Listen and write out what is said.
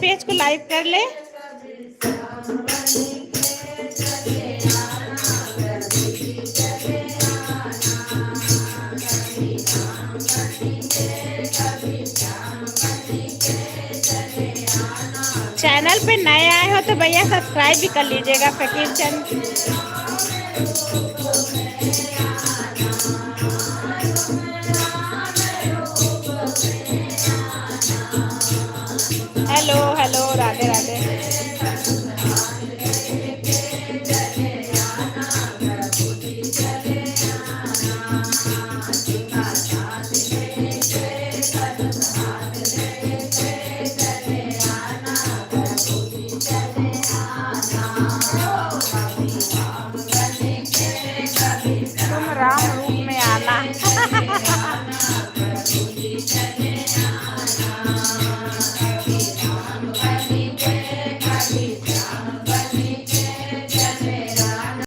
Page को like कर ले। चैनल पे नए आए हो तो भैया सब्सक्राइब भी कर लीजिएगा फकीर चंद। Hello hello, Radhe Radhe. तुम राम रूप में आना।